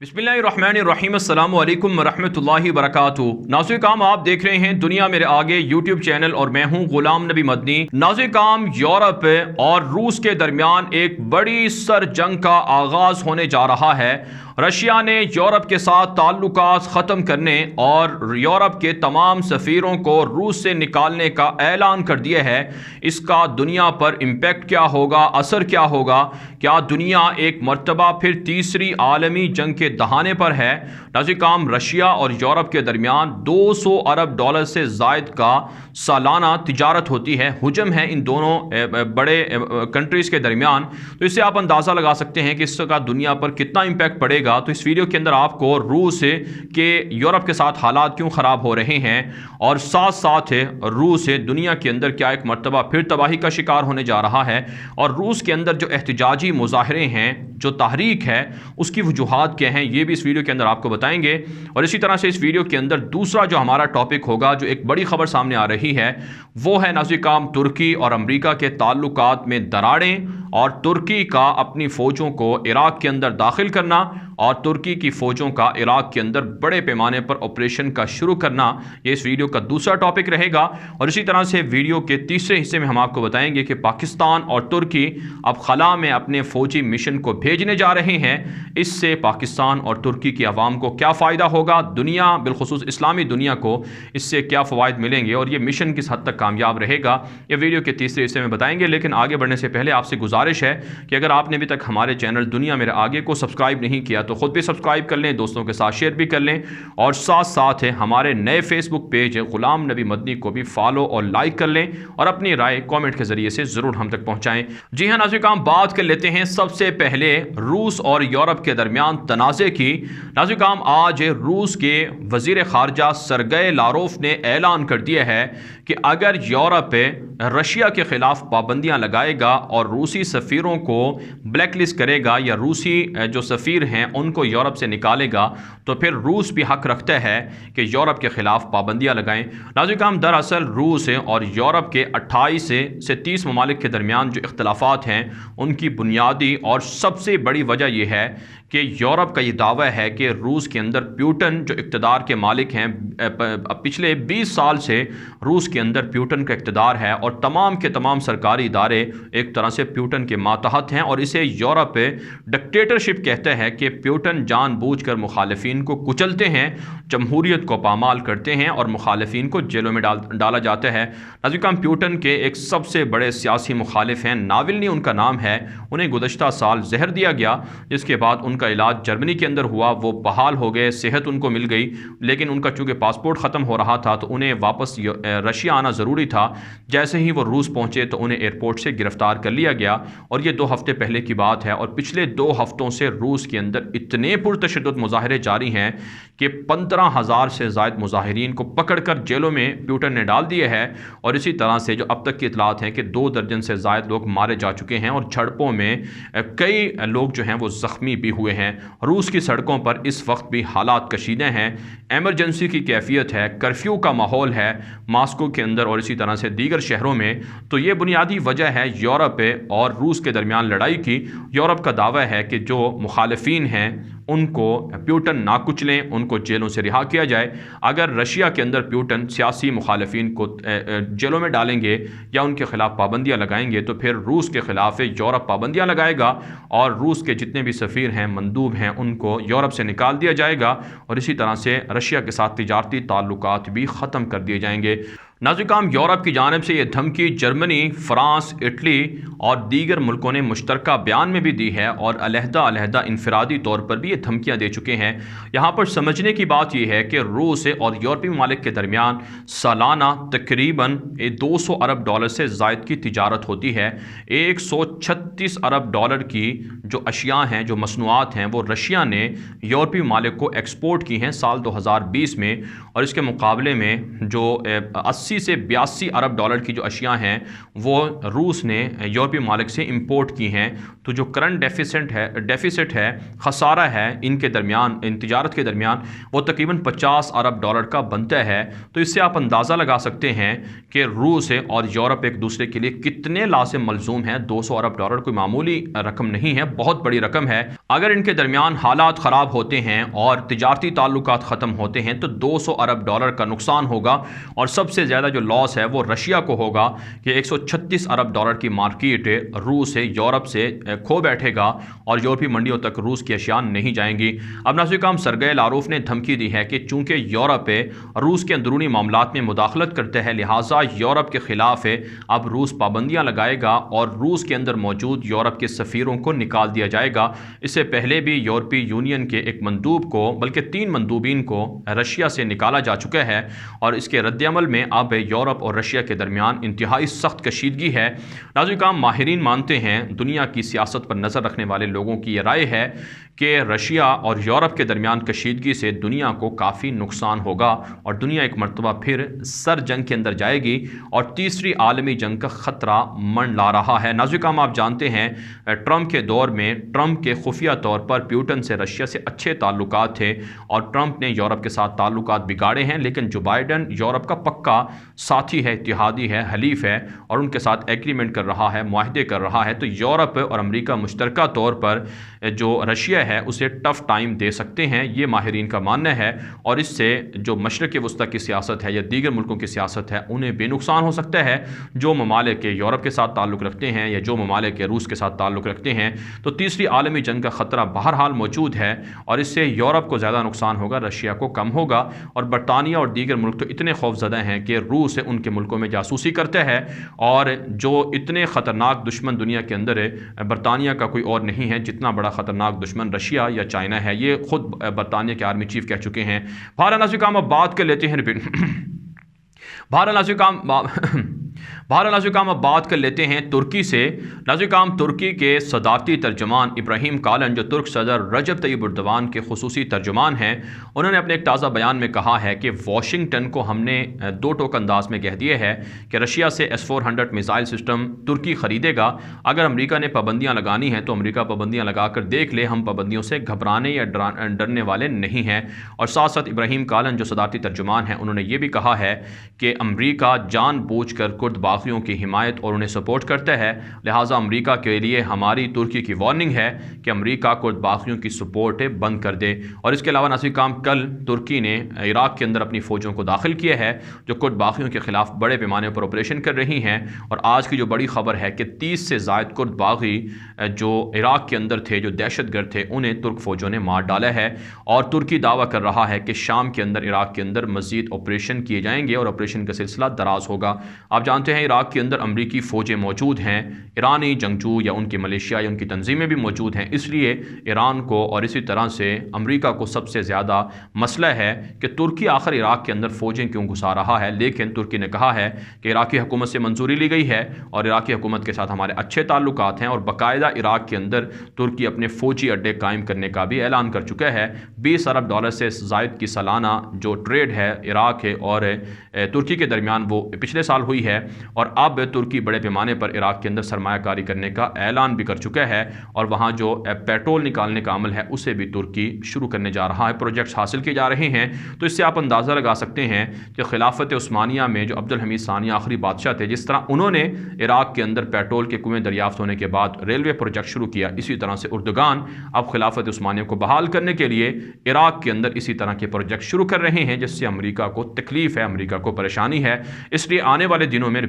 बिस्मिल्लाहिर्रहमानिर्रहीम अस्सलामु अलैकुम वरहमतुल्लाहि वबरकातुहू। नाज़रीन काम आप देख रहे हैं दुनिया मेरे आगे यूट्यूब चैनल और मैं हूं गुलाम नबी मदनी। नाज़रीन काम यूरोप और रूस के दरमियान एक बड़ी सर जंग का आगाज़ होने जा रहा है। रशिया ने यूरोप के साथ ताल्लुकात ख़त्म करने और यूरोप के तमाम सफ़ीरों को रूस से निकालने का ऐलान कर दिया है। इसका दुनिया पर इम्पैक्ट क्या होगा, असर क्या होगा? क्या दुनिया एक मर्तबा फिर तीसरी आलमी जंग के दहाने पर है? नाज़रीन काम रशिया और यूरोप के दरमियान 200 अरब डॉलर से ज़ायद का सालाना तिजारत होती है। हुजम है इन दोनों बड़े कंट्रीज़ के दरमियान, तो इससे आप अंदाज़ा लगा सकते हैं कि इसका दुनिया पर कितना इम्पैक्ट पड़ेगा। तो इस वीडियो के अंदर आपको रूस के यूरोप के साथ हालात क्यों ख़राब हो रहे हैं और साथ साथ रूस दुनिया के अंदर क्या एक मर्तबा फिर तबाही का शिकार होने जा रहा है, और रूस के अंदर जो एहतजाजी मुजाहरे हैं, जो तहरीक है, उसकी वजूहात क्या हैं, ये भी इस वीडियो के अंदर आपको बताएंगे। और इसी तरह से इस वीडियो के अंदर दूसरा जो हमारा टॉपिक होगा, जो एक बड़ी खबर सामने आ रही है, वो है नाज़रीन काम तुर्की और अमेरिका के ताल्लुकात में दरारें और तुर्की का अपनी फ़ौजों को इराक़ के अंदर दाखिल करना और तुर्की की फ़ौजों का इराक़ के अंदर बड़े पैमाने पर ऑपरेशन का शुरू करना। ये इस वीडियो का दूसरा टॉपिक रहेगा। और इसी तरह से वीडियो के तीसरे हिस्से में हम आपको बताएंगे कि पाकिस्तान और तुर्की अब खला में अपने फ़ौजी मिशन को भेजने जा रहे हैं। इससे पाकिस्तान और तुर्की की आवाम को क्या फ़ायदा होगा, दुनिया बिलखुसूस इस्लामी दुनिया को इससे क्या फ़वाइद मिलेंगे और ये मिशन किस हद तक कामयाब रहेगा, ये वीडियो के तीसरे हिस्से में बताएंगे। लेकिन आगे बढ़ने से पहले आपसे गुजारिश है कि अगर आपने अभी तक हमारे चैनल दुनिया मेरे आगे को सब्सक्राइब नहीं किया तो ख़ुद भी सब्सक्राइब कर लें, दोस्तों के साथ शेयर भी कर लें, और साथ साथ हमारे नए फेसबुक पेज गुलाम नबी मदनी को भी फॉलो और लाइक कर लें और अपनी राय कमेंट के ज़रिए से ज़रूर हम तक पहुँचाएँ। जी हाँ नाज़रीन काम बात कर लेते हैं सबसे पहले रूस और यूरोप के दरमियान तनाज़े की। नाज़रीन काम आज रूस के वज़ीर ख़ारजा सरगेई लारोफ ने ऐलान कर दिया है कि अगर यूरोप रशिया के ख़िलाफ़ पाबंदियाँ लगाएगा और रूसी सफ़ीरों को ब्लैक लिस्ट करेगा या रूसी जो सफ़ीर हैं उनको यूरोप से निकालेगा, तो फिर रूस भी हक़ रखता है कि यूरोप के ख़िलाफ़ पाबंदियाँ लगाएं। नाज़रीन काम दरअसल रूस और यूरोप के 28 से 30 ममालिक के दरमियान जो इख्तलाफ़ात हैं, उनकी बुनियादी और सबसे बड़ी वजह यह है कि यूरोप का ये दावा है कि रूस के अंदर प्यूटन जो इक़्तिदार के मालिक हैं, पिछले 20 साल से रूस के अंदर प्यूटन का इक़्तिदार है और तमाम के तमाम सरकारी इदारे एक तरह से प्यूटन के मातहत हैं, और इसे यूरोप डिक्टेटरशिप कहते हैं कि प्यूटन जानबूझकर मुखालिफिन को कुचलते हैं, जमहूरियत को पामाल करते हैं और मुखालिफिन को जेलों में डाला जाता है। नाज़रीन काम प्यूटन के एक सबसे बड़े सियासी मुखालिफ हैं, नावल्नी उनका नाम है। उन्हें गुज़श्ता साल जहर दिया गया, जिसके बाद उनका इलाज जर्मनी के अंदर हुआ, वो बहाल हो गए, सेहत उनको मिल गई, लेकिन उनका चूँकि पासपोर्ट ख़त्म हो रहा था तो उन्हें वापस रशिया आना ज़रूरी था। जैसे ही वो रूस पहुँचे तो उन्हें एयरपोर्ट से गिरफ़्तार कर लिया गया, और ये 2 हफ़्ते पहले की बात है। और पिछले 2 हफ़्तों से रूस के अंदर इतने पुरतशद्दुद मुज़ाहरे जारी हैं कि 15,000 से ज़ायद मुज़ाहिरीन को पकड़ कर जेलों में प्यूटन ने डाल दिए है। और इसी तरह से जो अब तक की इतलात हैं कि 2 दर्जन से ज़ायद लोग मारे जा चुके हैं और झड़पों में कई लोग जो हैं वो ज़ख्मी भी हुए हैं। रूस की सड़कों पर इस वक्त भी हालात कशीदे हैं, एमरजेंसी की कैफियत है, कर्फ्यू का माहौल है मास्को के अंदर और इसी तरह से दीगर शहरों में। तो ये बुनियादी वजह है यूरोप और रूस के दरमियान लड़ाई की। यूरोप का दावा है कि जो मुखालिफिन हैं उनको प्यूटन ना कुचलें, उनको जेलों से रिहा किया जाए। अगर रशिया के अंदर प्यूटन सियासी मुखालिफिन को जेलों में डालेंगे या उनके ख़िलाफ़ पाबंदियाँ लगाएंगे, तो फिर रूस के ख़िलाफ़ यूरोप पाबंदियाँ लगाएगा और रूस के जितने भी सफ़ीर हैं, मंदूब हैं, उनको यूरोप से निकाल दिया जाएगा और इसी तरह से रशिया के साथ तिजारती ताल्लुकात भी ख़त्म कर दिए जाएंगे। नाज़रीन काम यूरोप की जानिब से ये धमकी जर्मनी, फ़्रांस, इटली और दीगर मुल्कों ने मुश्तरका बयान में भी दी है और अलहदा इनफरादी तौर पर भी ये धमकियाँ दे चुके हैं। यहाँ पर समझने की बात यह है कि रूस और यूरोपीय ममालिक के दरमियान सालाना तकरीबन 200 अरब डॉलर से ज़ायद की तिजारत होती है। 136 अरब डॉलर की जो अशिया हैं, जो मसनूआत हैं, वो रशिया ने यूरोपीय ममालिक को एक्सपोर्ट की हैं साल 2020 में, और इसके मुकाबले में जो 80 से 82 अरब डॉलर की जो अशिया हैं वो रूस ने यूरोपीय ममालिक से इंपोर्ट की हैं। तो जो करंट डेफिसिट है, खसारा है, ہے ان کے درمیان، ان تجارت کے درمیان، وہ تقریباً 50 ارب ڈالر کا بنتا ہے۔ تو اس سے آپ اندازہ لگا سکتے ہیں کہ روس اور یورپ ایک دوسرے کے لیے کتنے لازم ملزوم ہیں۔ 200 ارب ڈالر کوئی معمولی رقم نہیں ہے، بہت بڑی رقم ہے۔ اگر ان کے درمیان حالات خراب ہوتے ہیں اور تجارتی تعلقات ختم ہوتے ہیں تو 200 ارب ڈالر کا نقصان ہوگا، اور سب سے زیادہ جو لاس ہے وہ رشیا کو ہوگا کہ 136 ارب ڈالر کی مارکیٹ روس سے یورپ سے کھو بیٹھے گا اور یورپی منڈیوں تک روس کی اشیاء نہیں جائیں گی۔ اب ناظرین کرام، سرگئی لاروف نے دھمکی دی ہے کہ چونکہ یورپ روس کے اندرونی معاملات میں مداخلت کرتے ہیں، لہٰذا یورپ کے خلاف اب روس پابندیاں لگائے گا اور روس کے اندر موجود یورپ کے سفیروں کو نکال دیا جائے گا۔ اس سے پہلے بھی یورپی یونین کے ایک مندوب کو، بلکہ 3 مندوبین کو رشیا سے نکالا جا چکا ہے، اور اس کے رد عمل میں اب یورپ اور رشیا کے درمیان انتہائی سخت کشیدگی ہے۔ ناظرین کرام، ماہرین مانتے ہیں، دنیا کی سیاست پر نظر رکھنے والے لوگوں کی یہ رائے ہے کہ رشیا اور یورپ کے درمیان کشیدگی سے دنیا کو کافی نقصان ہوگا اور دنیا ایک مرتبہ پھر سر جنگ کے اندر جائے گی اور تیسری عالمی جنگ کا خطرہ منڈلا رہا ہے۔ ناظرین کرام، آپ جانتے ہیں ٹرمپ کے دور میں ٹرمپ کے خفیہ طور پر پیوٹن سے رشیا سے اچھے تعلقات تھے اور ٹرمپ نے یورپ کے ساتھ تعلقات بگاڑے ہیں، لیکن جو بائیڈن یورپ کا پکا ساتھی ہے، اتحادی ہے، حلیف ہے اور ان کے ساتھ ایگریمنٹ کر رہا ہے، معاہدے کر رہا ہے، تو یورپ اور امریکہ مشترکہ طور پر جو رشیا ہے اسے ٹف ٹائم دے سکتے ہیں، یہ ماہرین کا ماننا ہے، اور اس سے جو مشرق وسطی کی سیاست ہے یا دیگر ملکوں کی سیاست ہے انہیں بے نقصان ہو سکتا ہے۔ جو ممالک یورپ کے ساتھ تعلق رکھتے ہیں یا جو ممالک روس کے ساتھ تعلق رکھتے ہیں، تو تیسری عالمی جنگ کا خطرہ بہرحال موجود ہے، اور اس سے یورپ کو زیادہ نقصان ہوگا، رشیا کو کم ہوگا، اور برطانیہ اور دیگر ملک تو اتنے خوفزدہ ہیں کہ روس ان کے ملکوں میں جاسوسی کرتا ہے، اور جو اتنے خطرناک دشمن دنیا کے اندر ہے، برطانیہ کا کوئی اور نہیں ہے جتنا بڑا خطرناک دشمن رشیا یا چائنا ہے، یہ خود برطانیہ کے آرمی چیف کہہ چکے ہیں۔ بہرحال ناظرین کرام، اب بات کر لیتے ہیں اب بات کر لیتے ہیں ترکی سے۔ ناظرین کرام، ترکی کے صدارتی ترجمان ابراہیم کالن، جو ترک صدر رجب طیب اردوان کے خصوصی ترجمان ہیں، انہوں نے اپنے ایک تازہ بیان میں کہا ہے کہ واشنگٹن کو ہم نے 2 ٹوک انداز میں کہہ دیا ہے کہ رشیا سے S-400 میزائل سسٹم ترکی خریدے گا۔ اگر امریکہ نے پابندیاں لگانی ہیں تو امریکہ پابندیاں لگا کر دیکھ لے، ہم پابندیوں سے گھبرانے یا ڈرنے والے نہیں ہیں۔ اور ساتھ ساتھ ابراہیم کالن جو صدارتی ترجمان ہیں، انہوں نے یہ بھی کہا ہے کہ امریکہ جان بوجھ کر کرد باغیوں کی حمایت اور انہیں سپورٹ کرتا ہے، لہٰذا امریکہ کے لیے ہماری ترکی کی وارننگ ہے کہ امریکہ کرد باغیوں کی سپورٹ بند کر دے۔ اور اس کے علاوہ ناظرین کرام، کل ترکی نے عراق کے اندر اپنی فوجوں کو داخل کیا ہے جو کرد باغیوں کے خلاف بڑے پیمانے پر آپریشن کر رہی ہیں، اور آج کی جو بڑی خبر ہے کہ 30 سے زائد کرد باغی جو عراق کے اندر تھے، جو دہشت گرد تھے، انہیں ترک فوجوں نے مار ڈالا ہے، اور ترکی دعویٰ کر رہا ہے کہ شام کے اندر، عراق کے اندر مزید آپریشن کیے جائیں گے اور آپریشن کا سلسلہ دراز ہوگا۔ آپ جانتے ہیں عراق کے اندر امریکی فوجیں موجود ہیں، ایرانی جنگجو یا ان کی ملیشیا یا ان کی تنظیمیں بھی موجود ہیں، اس لیے ایران کو اور اسی طرح سے امریکہ کو سب سے زیادہ مسئلہ ہے کہ ترکی آخر عراق کے اندر فوجیں کیوں گھسا رہا ہے۔ لیکن ترکی نے کہا ہے کہ عراقی حکومت سے منظوری لی گئی ہے اور عراقی حکومت کے ساتھ ہمارے اچھے تعلقات ہیں، اور باقاعدہ عراق کے اندر ترکی اپنے فوجی اڈے قائم کرنے کا بھی اعلان کر چکا ہے۔ 20 ارب ڈالر سے زائد کی سالانہ جو ٹریڈ ہے عراق اور ترکی کے درمیان وہ پچھلے سال ہوئی ہے، اور اب ترکی بڑے پیمانے پر عراق کے اندر سرمایہ کاری کرنے کا اعلان بھی کر چکا ہے، اور وہاں جو پیٹرول نکالنے کا عمل ہے اسے بھی ترکی شروع کرنے جا رہا ہے، پروجیکٹس حاصل کیے جا رہے ہیں۔ تو اس سے آپ اندازہ لگا سکتے ہیں کہ خلافت عثمانیہ میں جو عبدالحمید ثانی آخری بادشاہ تھے، جس طرح انہوں نے عراق کے اندر پیٹرول کے کنویں دریافت ہونے کے بعد ریلوے پروجیکٹ شروع کیا، اسی طرح سے اردگان اب خلافت عثمانیہ کو بحال کرنے کے لیے عراق کے اندر اسی طرح کے پروجیکٹ شروع کر رہے ہیں، جس سے امریکہ کو تکلیف ہے، امریکہ کو پریشانی ہے۔ اس لیے آنے والے دنوں میں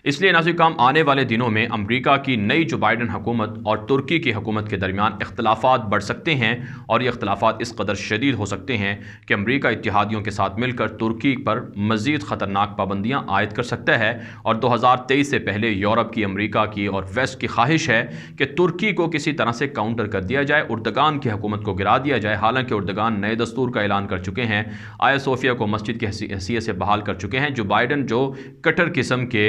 ناظرین کرام، آنے والے دنوں میں امریکہ کی نئی جو بائیڈن حکومت اور ترکی کی حکومت کے درمیان اختلافات بڑھ سکتے ہیں، اور یہ اختلافات اس قدر شدید ہو سکتے ہیں کہ امریکہ اتحادیوں کے ساتھ مل کر ترکی پر مزید خطرناک پابندیاں عائد کر سکتا ہے۔ اور 2023 سے پہلے یورپ کی، امریکہ کی اور ویسٹ کی خواہش ہے کہ ترکی کو کسی طرح سے کاؤنٹر کر دیا جائے، اردگان کی حکومت کو گرا دیا جائے۔ حالانکہ اردگان نئے دستور کا اعلان کر چکے ہیں، آیا صوفیہ کو مسجد کی حیثیت سے بحال کر چکے ہیں۔ جو بائیڈن جو کٹر قسم کے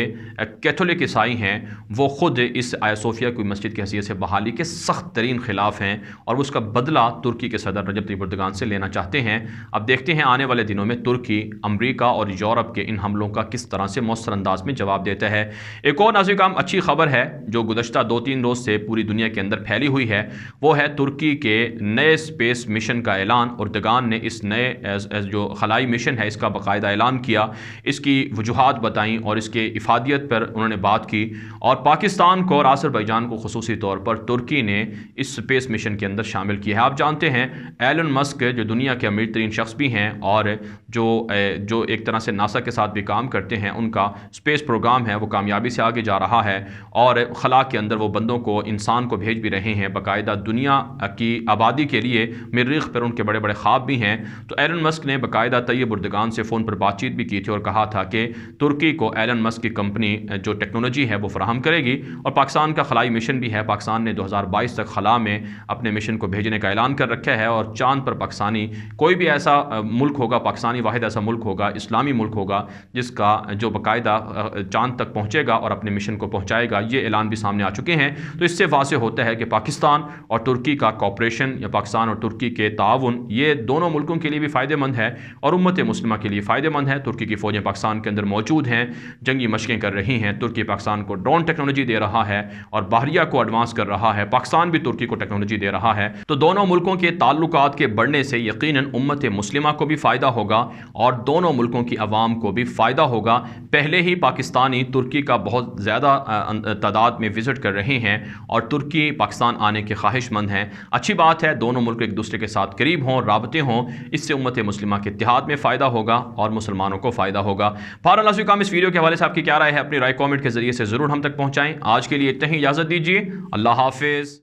कैथोलिक ईसाई हैं वो ख़ुद इस आया सोफिया की मस्जिद की हैसियत से बहाली के सख्त तरीन ख़िलाफ़ हैं और उसका बदला तुर्की के सदर रजब तैयब एर्दोगान से लेना चाहते हैं। अब देखते हैं आने वाले दिनों में तुर्की अमरीका और यूरोप के इन हमलों का किस तरह से मौसर अंदाज में जवाब देता है। एक और नाज़रीन काम अच्छी खबर है जो गुज़श्ता 2-3 रोज़ से पूरी दुनिया के अंदर फैली हुई है, वो है तुर्की के नए स्पेस मिशन का ऐलान। एर्दोगान ने इस नए जो खलाई मिशन है इसका बाकायदा ऐलान किया, इसकी वजूहात बताई और इसके इफादियत पर उन्होंने बात की। और पाकिस्तान को और आज़रबाईजान को खुसूसी तौर पर तुर्की ने इस स्पेस मिशन के अंदर शामिल किया है। आप जानते हैं एलन मस्क जो दुनिया के अमीर तरीन शख्स भी हैं और जो एक तरह से नासा के साथ भी काम करते हैं, उनका स्पेस प्रोग्राम है वो कामयाबी से आगे जा रहा है और खला के अंदर वो बंदों को, इंसान को भेज भी रहे हैं। बाकायदा दुनिया की आबादी के लिए मरीख पर उनके बड़े बड़े ख्वाब भी हैं। तो एलन मस्क ने बाकायदा तैयब एर्दोगान से फ़ोन पर बातचीत भी की थी और कहा था कि तुर्की को एलन मस्क की कंपनी जो टेक्नोलॉजी है वो फराहम करेगी और पाकिस्तान का खलाई मिशन भी है। पाकिस्तान ने 2022 तक खला में अपने मिशन को भेजने का ऐलान कर रखा है और चांद पर पाकिस्तानी कोई भी ऐसा मुल्क होगा, पाकिस्तानी वाहिद ऐसा मुल्क होगा, इस्लामी मुल्क होगा जिसका जो बाकायदा चांद तक पहुँचेगा और अपने मिशन को पहुँचाएगा। ये ऐलान भी सामने आ चुके हैं। तो इससे वाज़ेह होता है कि पाकिस्तान और तुर्की का कॉपरेशन या पाकिस्तान और तुर्की के ताउन ये दोनों मुल्कों के लिए भी फ़ायदेमंद है और उम्मत मुस्लिमा के लिए फ़ायदेमंद है। तुर्की की फ़ौजें पाकिस्तान के अंदर मौजूद हैं, जंगी मशक़ें कर रही हैं। तुर्की पाकिस्तान को ड्रोन टेक्नोलॉजी दे रहा है और बाहरिया को एडवांस कर रहा है, पाकिस्तान भी तुर्की को टेक्नोलॉजी दे रहा है। तो दोनों मुल्कों के ताल्लुकात के बढ़ने से यकीनन उम्मत मुस्लिमा को भी फ़ायदा होगा और दोनों मुल्कों की आवाम को भी फ़ायदा होगा। पहले ही पाकिस्तानी तुर्की का बहुत ज़्यादा तादाद में विज़िट कर रहे हैं और तुर्की पाकिस्तान आने के ख्वाहिशमंद हैं। अच्छी बात है, दोनों मुल्क एक दूसरे के साथ करीब हों, राबते हों, इससे उम्मत मुस्लिमा के इत्तेहाद में फ़ायदा होगा और मुसलमानों को फ़ायदा होगा। बहरहाल नाज़रीन काम, इस वीडियो के हवाले से आपकी क्या राय है? अपनी राय कमेंट के ज़रिए से ज़रूर हम तक पहुँचाएँ। आज के लिए इतना ही, इजाज़त दीजिए। अल्लाह हाफ़िज़।